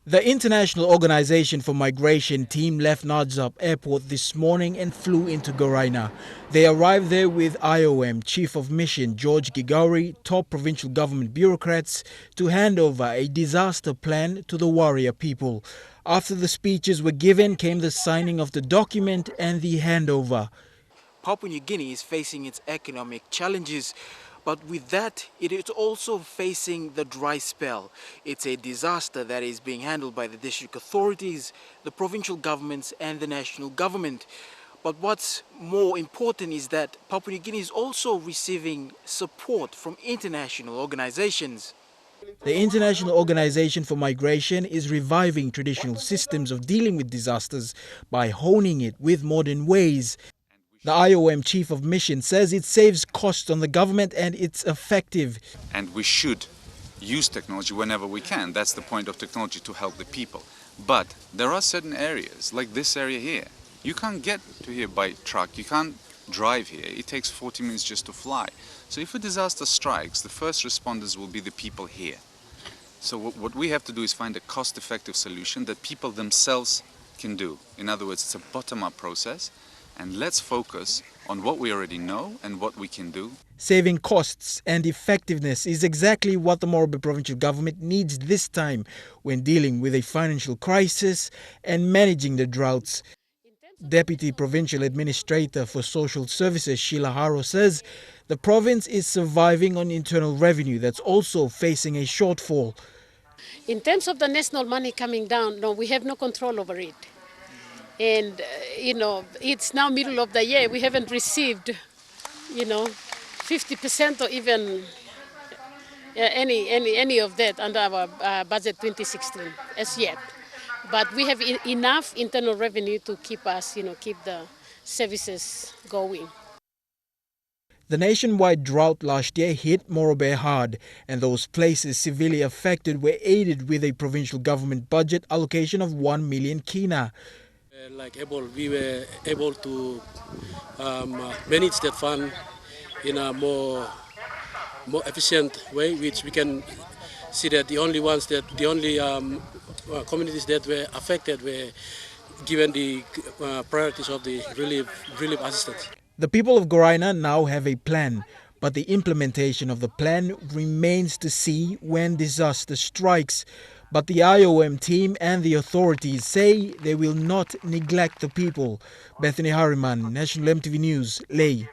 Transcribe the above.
The International Organization for Migration team left Nadzab Airport this morning and flew into Garaina. They arrived there with IOM Chief of Mission George Gigari, top provincial government bureaucrats to hand over a disaster plan to the Waria people. After the speeches were given came the signing of the document and the handover. Papua New Guinea is facing its economic challenges. But with that, it is also facing the dry spell. It's a disaster that is being handled by the district authorities, the provincial governments and the national government. But what's more important is that Papua New Guinea is also receiving support from international organizations. The International Organization for Migration is reviving traditional systems of dealing with disasters by honing it with modern ways. The IOM Chief of Mission says it saves costs on the government and it's effective. And we should use technology whenever we can. That's the point of technology, to help the people. But there are certain areas, like this area here. You can't get to here by truck, you can't drive here. It takes 40 minutes just to fly. So if a disaster strikes, the first responders will be the people here. So what we have to do is find a cost-effective solution that people themselves can do. In other words, it's a bottom-up process. And let's focus on what we already know and what we can do. Saving costs and effectiveness is exactly what the Morobe provincial government needs this time when dealing with a financial crisis and managing the droughts. Deputy Provincial Administrator for Social Services Sheila Haro says the province is surviving on internal revenue that's also facing a shortfall. In terms of the national money coming down, no, we have no control over it. And, it's now middle of the year. We haven't received, 50% or even any of that under our budget 2016 as yet. But we have enough internal revenue to keep us, keep the services going. The nationwide drought last year hit Morobe hard, and those places severely affected were aided with a provincial government budget allocation of 1 million kina. We were able to manage that fund in a more efficient way, which we can see that the only communities that were affected were given the priorities of the relief assistance. The people of Garaina now have a plan, but the implementation of the plan remains to see when disaster strikes. But the IOM team and the authorities say they will not neglect the people. Bethany Harriman, National EMTV News, Lae.